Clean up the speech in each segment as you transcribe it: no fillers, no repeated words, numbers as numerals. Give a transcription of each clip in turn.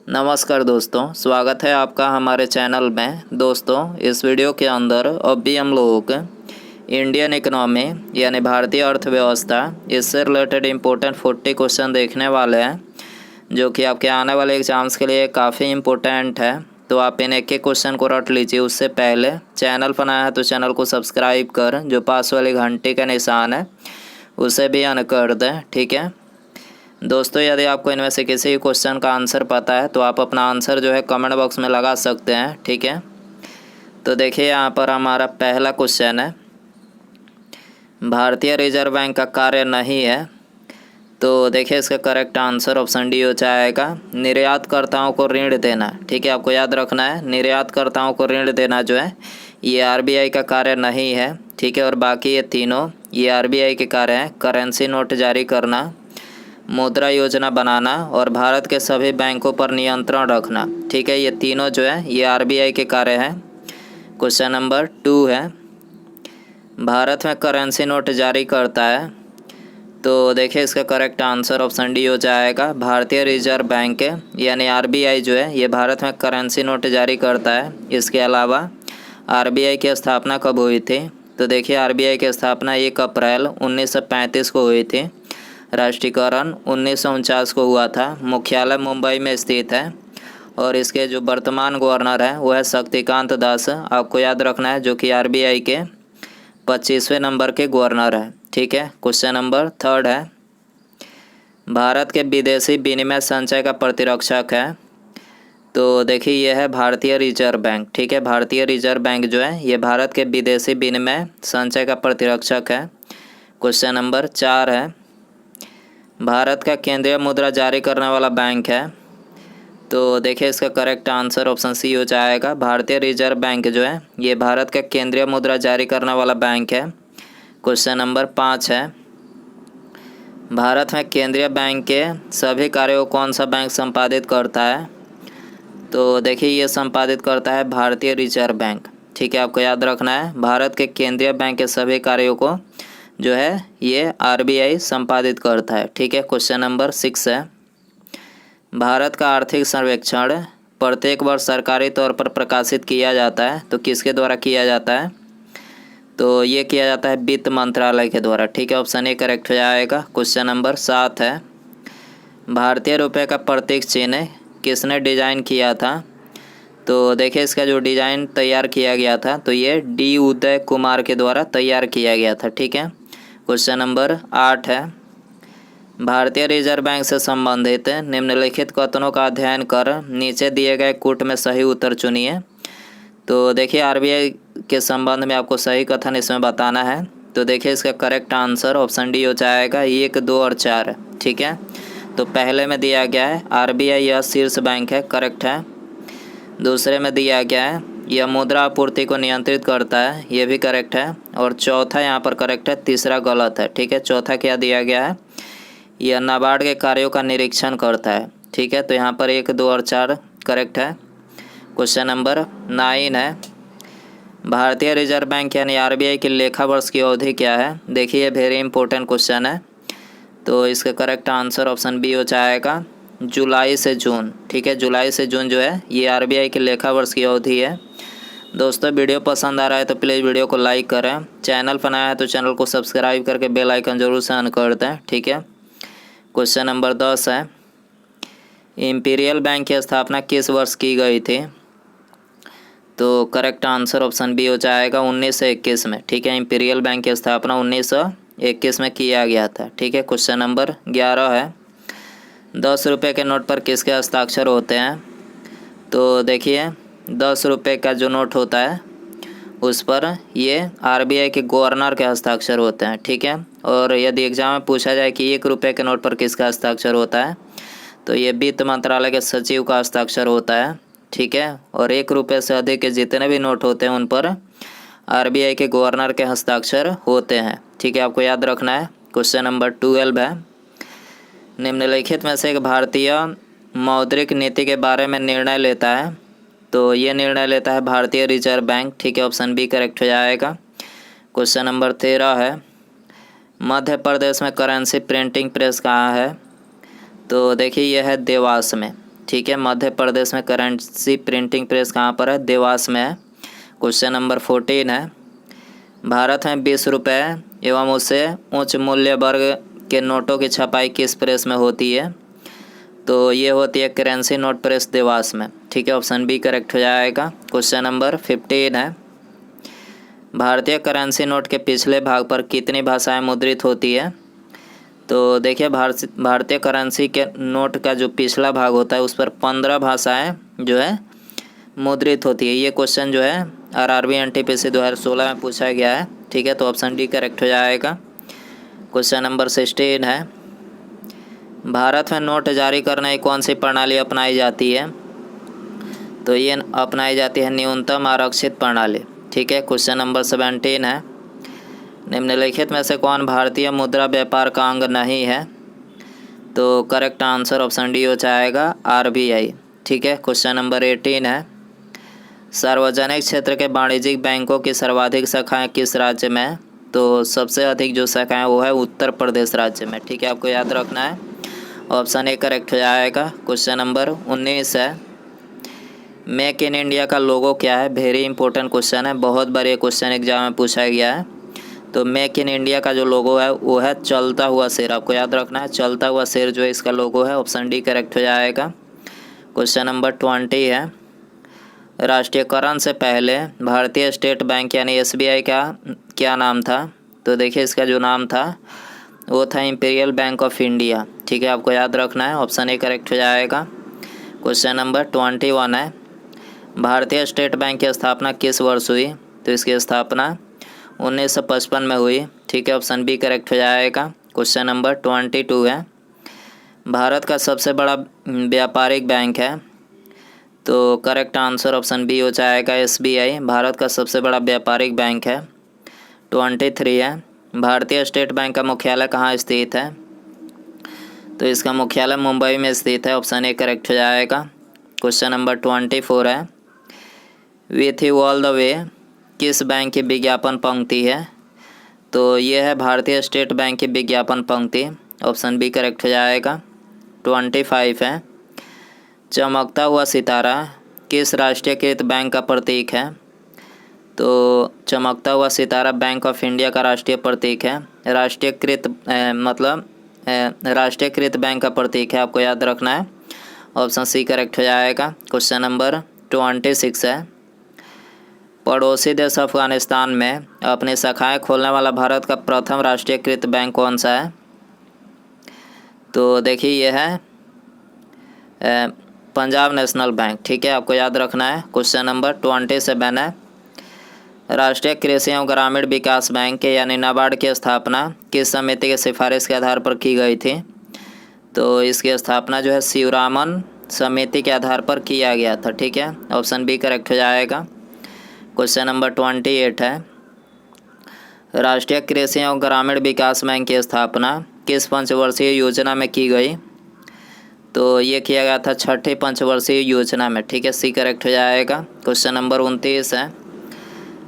नमस्कार दोस्तों, स्वागत है आपका हमारे चैनल में। दोस्तों, इस वीडियो के अंदर अभी हम लोग इंडियन इकोनॉमी यानी भारतीय अर्थव्यवस्था, इससे रिलेटेड इम्पोर्टेंट 40 क्वेश्चन देखने वाले हैं, जो कि आपके आने वाले एग्ज़ाम्स के लिए काफ़ी इम्पोर्टेंट है। तो आप इन एक एक क्वेश्चन को रट लीजिए। उससे पहले चैनल पर नया है तो चैनल को सब्सक्राइब कर, जो पास वाली घंटी का निशान है उसे भी ऑन कर दें, ठीक है। दोस्तों, यदि आपको इनमें से किसी भी क्वेश्चन का आंसर पता है तो आप अपना आंसर जो है कमेंट बॉक्स में लगा सकते हैं, ठीक है। तो देखिए, यहाँ पर हमारा पहला क्वेश्चन है, भारतीय रिजर्व बैंक का कार्य नहीं है। तो देखिए, इसका करेक्ट आंसर ऑप्शन डी हो जाएगा, निर्यातकर्ताओं को ऋण देना, ठीक है। आपको याद रखना है, निर्यातकर्ताओं को ऋण देना जो है ये आरबीआई का कार्य नहीं है, ठीक है। और बाकी ये तीनों ये आरबीआई के कार्य हैं, करेंसी नोट जारी करना, मुद्रा योजना बनाना और भारत के सभी बैंकों पर नियंत्रण रखना, ठीक है। ये तीनों जो है ये आरबीआई के कार्य हैं। क्वेश्चन नंबर 2 है, भारत में करेंसी नोट जारी करता है। तो देखिए, इसका करेक्ट आंसर ऑप्शन डी हो जाएगा, भारतीय रिजर्व बैंक यानी आरबीआई जो है ये भारत में करेंसी नोट जारी करता है। इसके अलावा आरबीआई की स्थापना कब हुई थी? तो देखिए, आरबीआई की स्थापना 1 अप्रैल 1935 को हुई थी। राष्ट्रीयकरण 1949 को हुआ था। मुख्यालय मुंबई में स्थित है और इसके जो वर्तमान गवर्नर हैं वो है शक्तिकांत दास। आपको याद रखना है, जो कि आरबीआई के 25वें नंबर के गवर्नर हैं, ठीक है। क्वेश्चन नंबर 3 है, भारत के विदेशी विनिमय संचय का प्रतिरक्षक है। तो देखिए, यह है भारतीय रिजर्व बैंक, ठीक है। भारतीय रिजर्व बैंक जो है ये भारत के विदेशी विनिमय संचय का प्रतिरक्षक है। क्वेश्चन नंबर 4 है, भारत का केंद्रीय मुद्रा जारी करने वाला बैंक है। तो देखिए, इसका करेक्ट आंसर ऑप्शन सी हो जाएगा, भारतीय रिजर्व बैंक जो है ये भारत का केंद्रीय मुद्रा जारी करने वाला बैंक है। क्वेश्चन नंबर 5 है, भारत में केंद्रीय बैंक के सभी कार्यों को कौन सा बैंक संपादित करता है? तो देखिए, ये संपादित करता है भारतीय रिजर्व बैंक, ठीक है। आपको याद रखना है, भारत के केंद्रीय बैंक के सभी कार्यों को जो है ये आरबीआई संपादित करता है, ठीक है। क्वेश्चन नंबर 6 है, भारत का आर्थिक सर्वेक्षण प्रत्येक वर्ष सरकारी तौर पर प्रकाशित किया जाता है। तो किसके द्वारा किया जाता है? तो ये किया जाता है वित्त मंत्रालय के द्वारा, ठीक है। ऑप्शन ए करेक्ट हो जाएगा। क्वेश्चन नंबर 7 है, भारतीय रुपये का प्रतीक चिन्ह किसने डिजाइन किया था? तो देखिए, इसका जो डिज़ाइन तैयार किया गया था तो ये डी उदय कुमार के द्वारा तैयार किया गया था, ठीक है। क्वेश्चन नंबर 8 है, भारतीय रिजर्व बैंक से संबंधित निम्नलिखित कथनों का अध्ययन कर नीचे दिए गए कूट में सही उत्तर चुनिए। तो देखिए, आरबीआई के संबंध में आपको सही कथन इसमें बताना है। तो देखिए, इसका करेक्ट आंसर ऑप्शन डी हो जाएगा, 1, 2 और 4, ठीक है। तो पहले में दिया गया है आरबीआई यह शीर्ष बैंक है, करेक्ट है। दूसरे में दिया गया है यह मुद्रा आपूर्ति को नियंत्रित करता है, ये भी करेक्ट है। और चौथा यहाँ पर करेक्ट है, तीसरा गलत है, ठीक है। चौथा क्या दिया गया है, यह नाबार्ड के कार्यों का निरीक्षण करता है, ठीक है। तो यहाँ पर 1, 2 और 4 करेक्ट है। क्वेश्चन नंबर 9 है, भारतीय रिजर्व बैंक यानी आरबीआई की लेखा वर्ष की अवधि क्या है? देखिए, ये वेरी इंपॉर्टेंट क्वेश्चन है। तो इसका करेक्ट आंसर ऑप्शन बी हो जाएगा, जुलाई से जून, ठीक है। जुलाई से जून जो है ये आरबीआई के लेखा वर्ष की अवधि है। दोस्तों, वीडियो पसंद आ रहा है तो प्लीज़ वीडियो को लाइक करें, चैनल पर नया है तो चैनल को सब्सक्राइब करके बेल आइकन जरूर से ऑन कर दें, ठीक है। क्वेश्चन नंबर 10 है, इंपीरियल बैंक की स्थापना किस वर्ष की गई थी? तो करेक्ट आंसर ऑप्शन बी हो जाएगा, 1921 में, ठीक है। इंपीरियल बैंक की स्थापना 1921 में किया गया था, ठीक है। क्वेश्चन नंबर 11 है, 10 रुपये के नोट पर किसके हस्ताक्षर होते हैं? तो देखिए, 10 रुपये का जो नोट होता है उस पर ये आरबीआई के गवर्नर के हस्ताक्षर होते हैं, ठीक है। और यदि एग्जाम में पूछा जाए कि 1 रुपये के नोट पर किसका हस्ताक्षर होता है, तो ये वित्त मंत्रालय के सचिव का हस्ताक्षर होता है, ठीक है। और 1 रुपये से अधिक के जितने भी नोट होते हैं उन पर आरबीआई के गवर्नर के हस्ताक्षर होते हैं, ठीक है। आपको याद रखना है। क्वेश्चन नंबर 12 है, निम्नलिखित में से एक भारतीय मौद्रिक नीति के बारे में निर्णय लेता है। तो ये निर्णय लेता है भारतीय रिजर्व बैंक, ठीक है। ऑप्शन बी करेक्ट हो जाएगा। क्वेश्चन नंबर 13 है, मध्य प्रदेश में करेंसी प्रिंटिंग प्रेस कहाँ है? तो देखिए, यह है देवास में, ठीक है। मध्य प्रदेश में करेंसी प्रिंटिंग प्रेस कहाँ पर है? देवास में है। क्वेश्चन नंबर 14 है, भारत में 20 रुपये एवं उससे उच्च मूल्य वर्ग के नोटों की छपाई किस प्रेस में होती है? तो ये होती है करेंसी नोट प्रेस देवास में। ठीक है, ऑप्शन बी करेक्ट हो जाएगा। क्वेश्चन नंबर 15 है, भारतीय करेंसी नोट के पिछले भाग पर कितनी भाषाएं मुद्रित होती है? तो देखिए भारतीय करेंसी के नोट का जो पिछला भाग होता है उस पर 15 भाषाएं जो है मुद्रित होती है। ये क्वेश्चन जो है आरआरबी एनटीपीसी 2016 में पूछा गया है। ठीक है, तो ऑप्शन डी करेक्ट हो जाएगा। क्वेश्चन नंबर 16 है, भारत में नोट जारी करने की कौन सी प्रणाली अपनाई जाती है? तो ये अपनाई जाती है न्यूनतम आरक्षित प्रणाली। ठीक है। क्वेश्चन नंबर 17 है, निम्नलिखित में से कौन भारतीय मुद्रा व्यापार का अंग नहीं है? तो करेक्ट आंसर ऑप्शन डी हो जाएगा आरबीआई। ठीक है। क्वेश्चन नंबर 18 है, सार्वजनिक क्षेत्र के वाणिज्यिक बैंकों की सर्वाधिक शाखाएं किस राज्य में है? तो सबसे अधिक जो शाखाएं वो है उत्तर प्रदेश राज्य में। ठीक है, आपको याद रखना है, ऑप्शन ए करेक्ट हो जाएगा। क्वेश्चन नंबर 19 है, मेक इन इंडिया का लोगो क्या है? वेरी इंपॉर्टेंट क्वेश्चन है, बहुत बार ये क्वेश्चन एग्जाम में पूछा गया है। तो मेक इन इंडिया का जो लोगो है वो है चलता हुआ शेर। आपको याद रखना है, चलता हुआ शेर जो है इसका लोगो है। ऑप्शन डी करेक्ट हो जाएगा। क्वेश्चन नंबर 20 है, राष्ट्रीयकरण से पहले भारतीय स्टेट बैंक यानी एसबीआई का क्या नाम था? तो देखिए इसका जो नाम था वो था इंपीरियल बैंक ऑफ इंडिया। ठीक है, आपको याद रखना है, ऑप्शन ए करेक्ट हो जाएगा। क्वेश्चन नंबर 21 है, भारतीय स्टेट बैंक की स्थापना किस वर्ष हुई? तो इसकी स्थापना 1955 में हुई। ठीक है, ऑप्शन बी करेक्ट हो जाएगा। क्वेश्चन नंबर 22 है, भारत का सबसे बड़ा व्यापारिक बैंक है? तो करेक्ट आंसर ऑप्शन बी हो जाएगा एसबीआई, भारत का सबसे बड़ा व्यापारिक बैंक है। 23 है, भारतीय स्टेट बैंक का मुख्यालय कहाँ स्थित है? तो इसका मुख्यालय मुंबई में स्थित है। ऑप्शन ए करेक्ट हो जाएगा। क्वेश्चन नंबर 24 है, with you all the way किस बैंक की विज्ञापन पंक्ति है? तो ये है भारतीय स्टेट बैंक की विज्ञापन पंक्ति। ऑप्शन बी करेक्ट हो जाएगा। 25 है, चमकता हुआ सितारा किस राष्ट्रीयकृत बैंक का प्रतीक है? तो चमकता हुआ सितारा बैंक ऑफ इंडिया का राष्ट्रीय प्रतीक है। राष्ट्रीयकृत बैंक का प्रतीक है, आपको याद रखना है, ऑप्शन सी करेक्ट हो जाएगा। क्वेश्चन नंबर 26 है, पड़ोसी देश अफगानिस्तान में अपनी शाखाएं खोलने वाला भारत का प्रथम राष्ट्रीयकृत बैंक कौन सा है? तो देखिए ये है पंजाब नेशनल बैंक। ठीक है, आपको याद रखना है। क्वेश्चन नंबर 27 है, राष्ट्रीय कृषि एवं ग्रामीण विकास बैंक यानी नाबार्ड की स्थापना किस समिति की सिफारिश के आधार पर की गई थी? तो इसकी स्थापना जो है शिवरामन समिति के आधार पर किया गया था। ठीक है, ऑप्शन बी करेक्ट हो जाएगा। क्वेश्चन नंबर 28 है, राष्ट्रीय कृषि एवं ग्रामीण विकास बैंक की स्थापना किस पंचवर्षीय योजना में की गई? तो ये किया गया था छठी पंचवर्षीय योजना में। ठीक है, सी करेक्ट हो जाएगा। क्वेश्चन नंबर 29 है,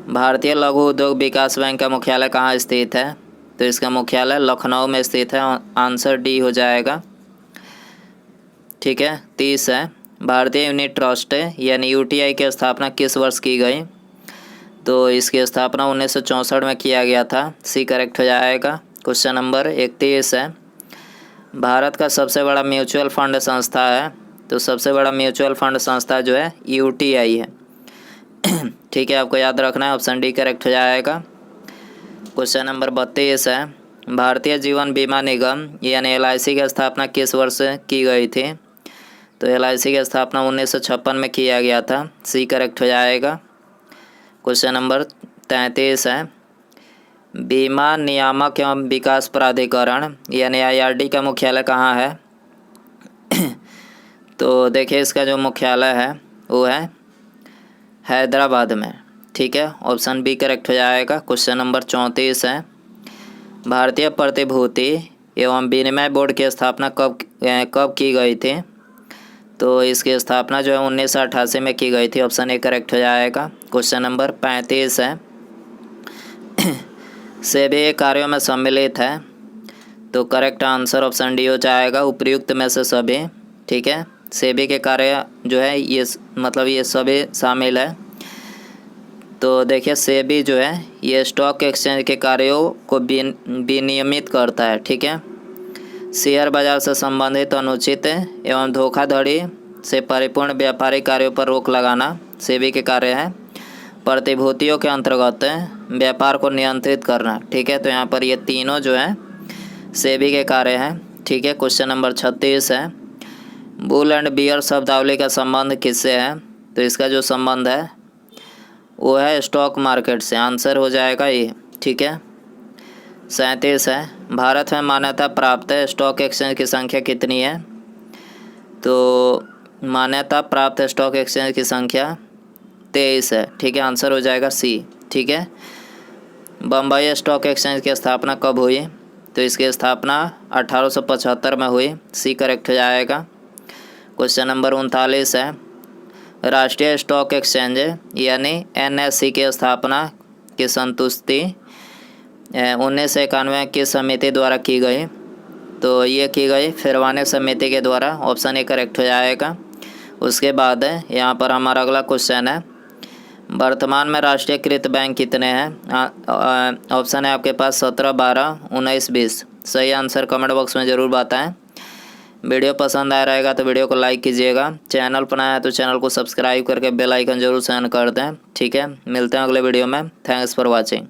भारतीय लघु उद्योग विकास बैंक का मुख्यालय कहाँ स्थित है? तो इसका मुख्यालय लखनऊ में स्थित है। आंसर डी हो जाएगा। ठीक है, 30 है, भारतीय यूनिट ट्रस्ट यानी यूटीआई की स्थापना किस वर्ष की गई? तो इसकी स्थापना 1964 में किया गया था। सी करेक्ट हो जाएगा। क्वेश्चन नंबर 31 है, भारत का सबसे बड़ा म्यूचुअल फंड संस्था है? तो सबसे बड़ा म्यूचुअल फंड संस्था जो है यूटीआई है। ठीक है, आपको याद रखना है, ऑप्शन डी करेक्ट हो जाएगा। क्वेश्चन नंबर 32 है, भारतीय जीवन बीमा निगम यानी एलआईसी की स्थापना किस वर्ष की गई थी? तो एलआईसी की स्थापना 1956 में किया गया था। सी करेक्ट हो जाएगा। क्वेश्चन नंबर 33 है, बीमा नियामक एवं विकास प्राधिकरण यानी आईआरडी का मुख्यालय कहाँ है? तो देखिए इसका जो मुख्यालय है वो है हैदराबाद में। ठीक है, ऑप्शन बी करेक्ट हो जाएगा। क्वेश्चन नंबर 34 है, भारतीय प्रतिभूति एवं विनिमय बोर्ड की स्थापना कब की गई थी? तो इसकी स्थापना जो है 1988 में की गई थी। ऑप्शन ए करेक्ट हो जाएगा। क्वेश्चन नंबर 35 है, सेबी कार्यों में सम्मिलित है? तो करेक्ट आंसर ऑप्शन डी हो जाएगा, उपयुक्त में से सभी। ठीक है, सेबी के कार्य जो है ये मतलब ये सभी शामिल है। तो देखिए सेबी जो है ये स्टॉक एक्सचेंज के कार्यों को विनियमित करता है, ठीक है। शेयर बाजार से संबंधित अनुचित एवं धोखाधड़ी से परिपूर्ण व्यापारिक कार्यों पर रोक लगाना सेबी के कार्य है। प्रतिभूतियों के अंतर्गत व्यापार को नियंत्रित करना, ठीक है। तो यहाँ पर ये तीनों जो है सेबी के कार्य हैं, ठीक है। क्वेश्चन नंबर 36 है, बुल एंड बियर शब्दावली का संबंध किससे है? तो इसका जो संबंध है वो है स्टॉक मार्केट से। आंसर हो जाएगा ये, ठीक है। 37 है, भारत में मान्यता प्राप्त स्टॉक एक्सचेंज की संख्या कितनी है? तो मान्यता प्राप्त स्टॉक एक्सचेंज की संख्या 23 है, ठीक है। आंसर हो जाएगा सी, ठीक है। बम्बई स्टॉक एक्सचेंज की स्थापना कब हुई? तो इसकी स्थापना 1875 में हुई, सी करेक्ट हो जाएगा। क्वेश्चन नंबर 39 है, राष्ट्रीय स्टॉक एक्सचेंज यानी NSE की स्थापना की संतुष्टि 1991 की समिति द्वारा की गई? तो ये की गई फिरवाने समिति के द्वारा, ऑप्शन ए करेक्ट हो जाएगा। उसके बाद यहाँ पर हमारा अगला क्वेश्चन है, वर्तमान में राष्ट्रीयकृत बैंक कितने हैं? ऑप्शन है आपके पास 17, 12, 19, 20। सही आंसर कमेंट बॉक्स में ज़रूर बताएं। वीडियो पसंद आया रहेगा तो वीडियो को लाइक कीजिएगा। चैनल पर नया है तो चैनल को सब्सक्राइब करके बेल आइकन जरूर सेंड कर दें, ठीक है। मिलते हैं अगले वीडियो में। Thanks for watching.